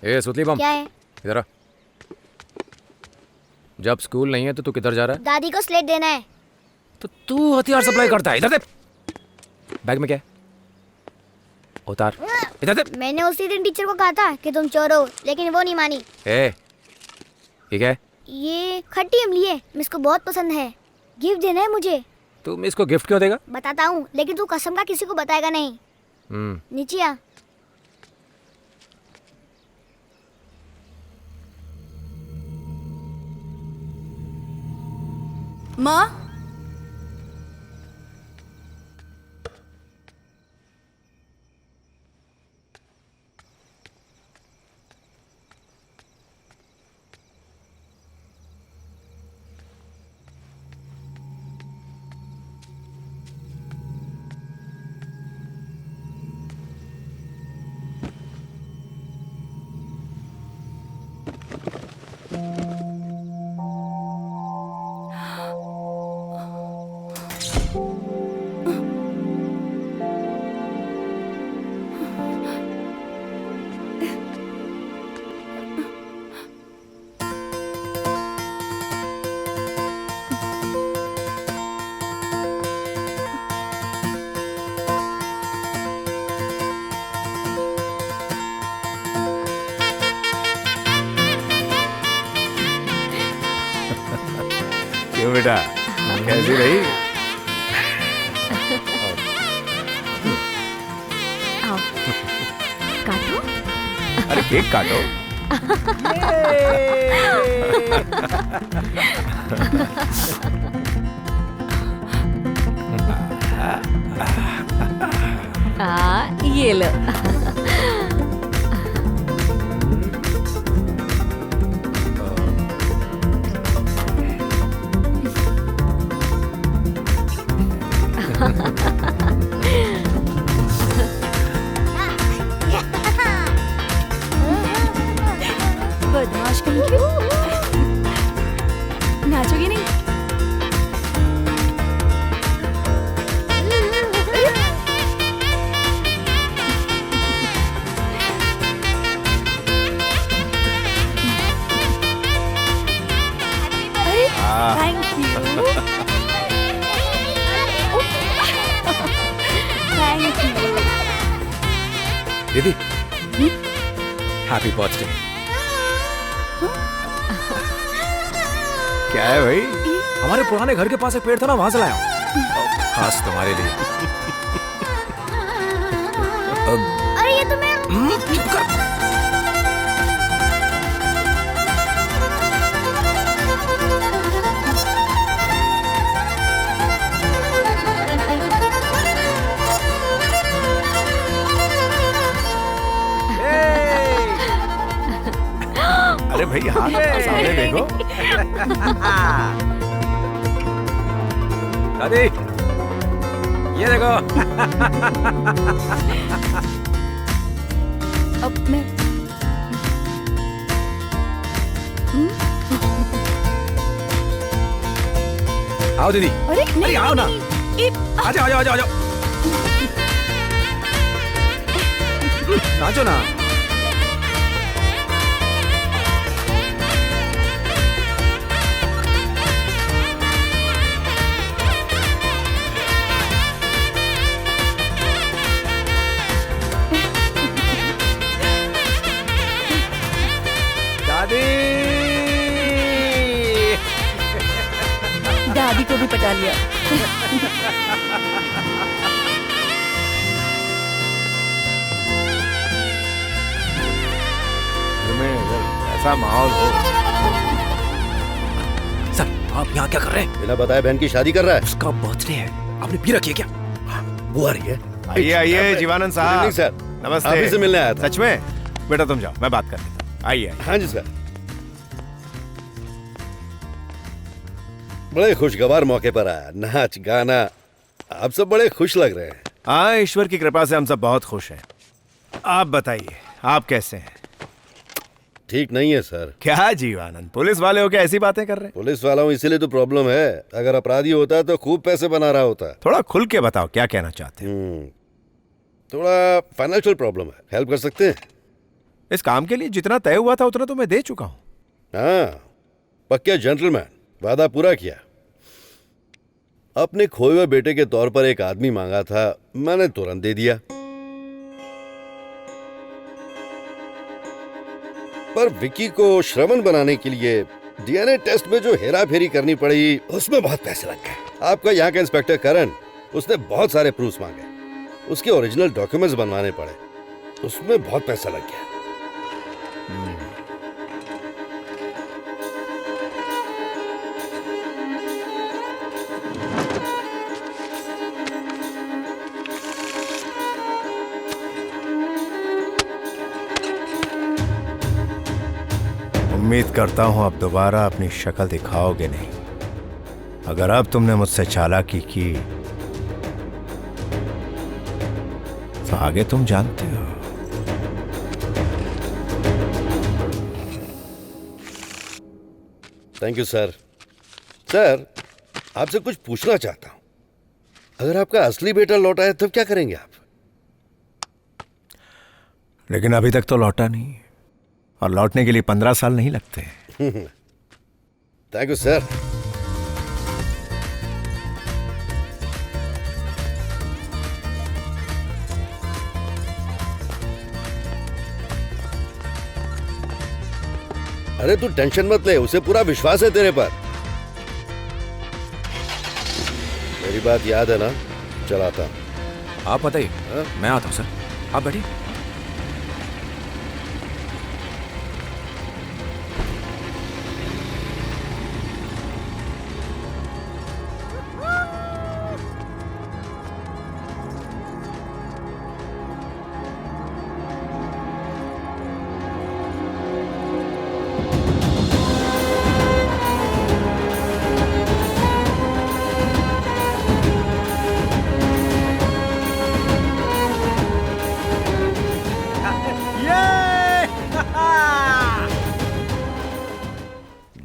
ए सुतली बम, क्या है? इधर आ। जब स्कूल नहीं है तो तू किधर जा रहा है? दादी को स्लेट देना है। तो तू हथियार सप्लाई करता है। इधर दे। बैग में क्या है? उतार। इधर दे। मैंने उसी दिन टीचर को कहा था कि तुम चोर हो, लेकिन वो नहीं मानी। ए, ये क्या है? ये खट्टी इमली है, मिस को बहुत पसंद है। गिफ्ट देना है मुझे। तू इसको गिफ्ट क्यों देगा? बताता हूँ, लेकिन तू कसम का किसी को बताएगा नहीं। नीचे आ। माँ, क्यों बेटा, कैसी रही? आओ, काटो। अरे केक काटो। ये लो। बदमाश कहीं की। नाचोगे नहीं? Thank you. Thank you. दीदी, हैप्पी बर्थडे। क्या है भाई? हमारे पुराने घर के पास एक पेड़ था ना, वहां से लाया हूं, खास तुम्हारे लिए। अरे ये तो मैं। चुप कर। अरे भाई हाँ, सामने देखो। दादी, ये देखो। अब मैं आओ दीदी। अरे नहीं, आओ ना। नहीं, आ जाओ, आ जाओ, आ जाओ, आ जाओ। नाचो ना। दादी, दादी को भी पटा लिया। घर में अगर ऐसा माहौल हो। सर आप यहाँ क्या कर रहे हैं? बिना बताए बहन की शादी कर रहा है। उसका बर्थडे है, आपने पी रखी है क्या? वो आ रही है। आइए आइए जीवानंद गुड इवनिंग साहब। सर। नमस्ते। आप ही से मिलने आया था। सच में? बेटा तुम जाओ, मैं बात कर लेता हूँ। आइए आइए। हाँ जी सर। बड़े खुशगवार मौके पर आया, नाच गाना, आप सब बड़े खुश लग रहे हैं। हाँ, ईश्वर की कृपा से हम सब बहुत खुश हैं। आप बताइए, आप कैसे हैं? ठीक नहीं है सर। क्या जीवानंद, पुलिस वाले हो क्या ऐसी बातें कर रहे हैं? पुलिस वाला हूँ इसीलिए तो प्रॉब्लम है। अगर अपराधी होता तो खूब पैसे बना रहा होता। थोड़ा खुल के बताओ क्या कहना चाहते हैं। थोड़ा फाइनेंशियल प्रॉब्लम है, हेल्प कर सकते हैं? इस काम के लिए जितना तय हुआ था उतना तो मैं दे चुका हूं। हाँ, पक्के जेंटलमैन, वादा पूरा किया। अपने खोए हुए बेटे के तौर पर एक आदमी मांगा था, मैंने तुरंत दे दिया। पर विकी को श्रवण बनाने के लिए डीएनए टेस्ट में जो हेरा फेरी करनी पड़ी, उसमें बहुत पैसे लग गए। आपका यहाँ का इंस्पेक्टर करण, उसने बहुत सारे प्रूफ्स मांगे, उसके ओरिजिनल डॉक्यूमेंट्स बनवाने पड़े, उसमें बहुत पैसा लग गया। उम्मीद करता हूं अब दोबारा अपनी शक्ल दिखाओगे नहीं। अगर अब तुमने मुझसे चालाकी की तो आगे तुम जानते हो। Thank you sir. सर, आपसे कुछ पूछना चाहता हूं। अगर आपका असली बेटा लौटा है तब क्या करेंगे आप? लेकिन अभी तक तो लौटा नहीं, और लौटने के लिए 15 साल नहीं लगते। Thank you sir. अरे तू टेंशन मत ले, उसे पूरा विश्वास है तेरे पर। मेरी बात याद है ना? चलाता। आप बताइए, मैं आता हूँ सर, आप बैठिए।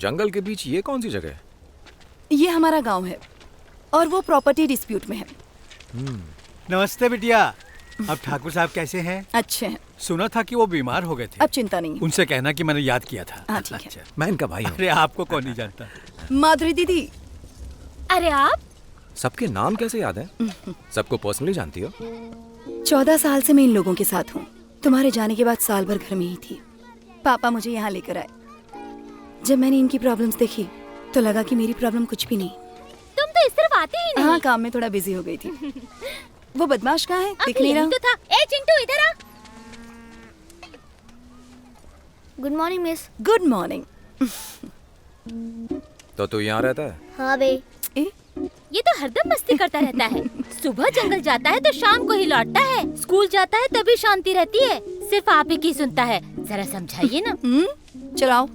जंगल के बीच ये कौन सी जगह है? ये हमारा गांव है और वो प्रॉपर्टी डिस्प्यूट में है। नमस्ते बिटिया। अब ठाकुर साहब कैसे हैं? अच्छे हैं। सुना था कि वो बीमार हो गए थे। अब चिंता नहीं है। उनसे कहना कि मैंने याद किया था। हाँ, ठीक है। मैं इनका भाई हूँ। अरे आपको कौन नहीं जानता। माधुरी दीदी। अरे आप? सबके नाम कैसे याद है? सबको पर्सनली जानती हो? 14 साल से मैं इन लोगों के साथ हूँ। तुम्हारे जाने के बाद साल भर घर में ही थी। पापा मुझे यहाँ लेकर आए। जब मैंने इनकी प्रॉब्लम्स देखी तो लगा कि मेरी प्रॉब्लम कुछ भी नहीं। तुम तो इस तरफ आते ही नहीं। हाँ, काम में थोड़ा बिजी हो गई थी। वो बदमाश कहाँ है? दिख नहीं रहा। तो था। ए चिंटू, इधर आ। Good morning miss. Good morning. तो तू यहाँ रहता है? हाँ बे। ये तो हरदम मस्ती करता रहता है। सुबह जंगल जाता है तो शाम को ही लौटता है। स्कूल जाता है तभी शांति रहती है। सिर्फ आप ही की सुनता है। जरा समझाइए ना। चलाओ।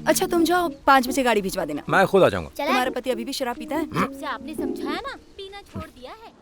अच्छा तुम जाओ, 5 बजे गाड़ी भिजवा देना। मैं खुद आ जाऊंगा। तुम्हारा पति अभी भी शराब पीता है? जब से आपने समझाया ना, पीना छोड़ दिया है।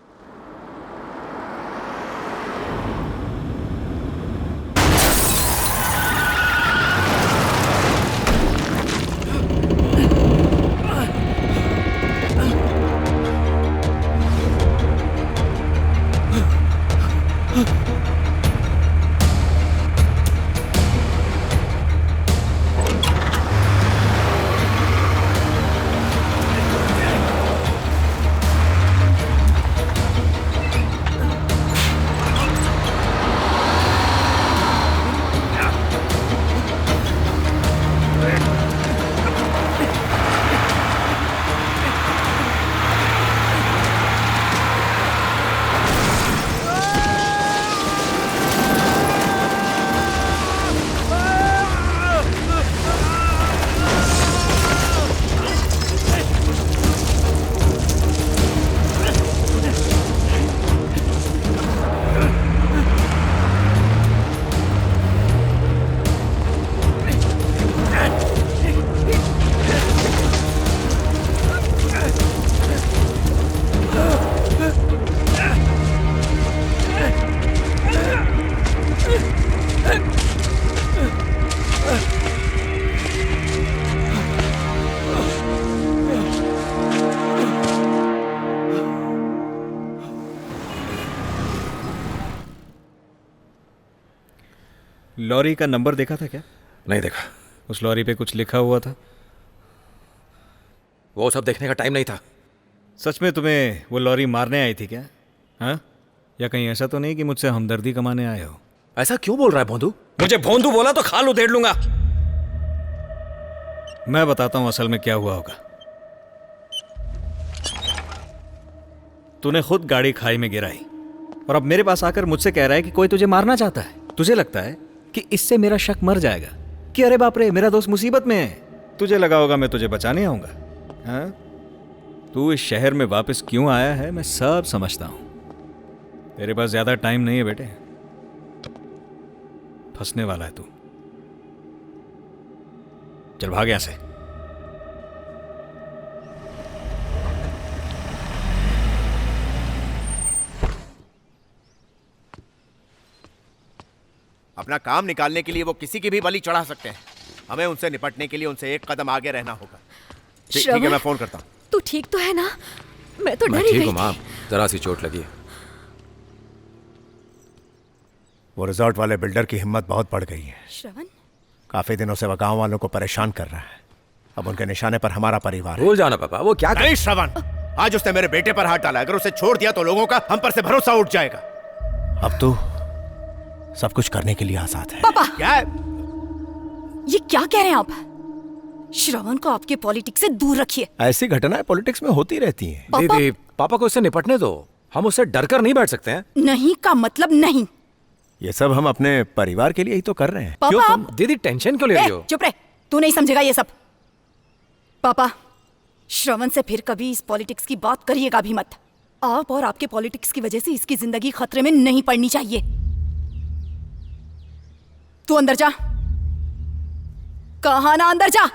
लॉरी का नंबर देखा था क्या? नहीं देखा। उस लॉरी पे कुछ लिखा हुआ था? वो सब देखने का टाइम नहीं था। सच में तुम्हें वो लॉरी मारने आई थी क्या? हाँ? या कहीं ऐसा तो नहीं कि मुझसे हमदर्दी कमाने आए हो? ऐसा क्यों बोल रहा है भोंदू? मुझे भोंदू बोला तो खाल उधेड़ लूंगा। मैं बताता हूं असल में क्या हुआ होगा। तूने खुद गाड़ी खाई में गिराई और अब मेरे पास आकर मुझसे कह रहा है कि कोई तुझे मारना चाहता है। तुझे लगता है कि इससे मेरा शक मर जाएगा कि अरे बाप रे मेरा दोस्त मुसीबत में है। तुझे लगा होगा मैं तुझे बचाने आऊंगा। हाँ? तू इस शहर में वापस क्यों आया है मैं सब समझता हूं। तेरे पास ज्यादा टाइम नहीं है बेटे, फंसने वाला है तू। चल भाग यहां से। अपना काम निकालने के लिए वो किसी की भी बलि चढ़ा सकते हैं। हमें उनसे निपटने के लिए उनसे एक कदम आगे रहना होगा। ठीक है, मैं फोन करता हूँ। तू ठीक तो है ना? मैं तो मैं डरी ठीक गई हूँ थी। माँ, जरा सी चोट लगी है। वो रिजॉर्ट वाले बिल्डर की हिम्मत बहुत बढ़ गई है। श्रवण, काफी दिनों से वह गांव वालों को परेशान कर रहा है। अब उनके निशाने पर हमारा परिवार है। भूल जाना पापा, वो क्या नहीं श्रवण, आज उसने मेरे बेटे पर हाथ डाला। अगर उसे छोड़ दिया तो लोगों का हम पर से भरोसा उठ जाएगा। अब तो सब कुछ करने के लिए आजाद है। पापा! क्या है? ये क्या कह रहे हैं आप? श्रवण को आपके पॉलिटिक्स से दूर रखिए। ऐसी घटनाएं पॉलिटिक्स में होती रहती हैं। पापा! दीदी, पापा को इससे निपटने दो। हम उससे डर कर नहीं बैठ सकते हैं। नहीं का मतलब नहीं। ये सब हम अपने परिवार के लिए ही तो कर रहे हैं। पापा तुम दीदी टेंशन क्यों ले रही हो? चुप रहे, तू नहीं समझेगा ये सब। पापा, श्रवण से फिर कभी इस पॉलिटिक्स की बात करिएगा भी मत। आप और आपके पॉलिटिक्स की वजह से इसकी जिंदगी खतरे में नहीं पड़नी चाहिए। तू अंदर जा। कहा ना अंदर जा।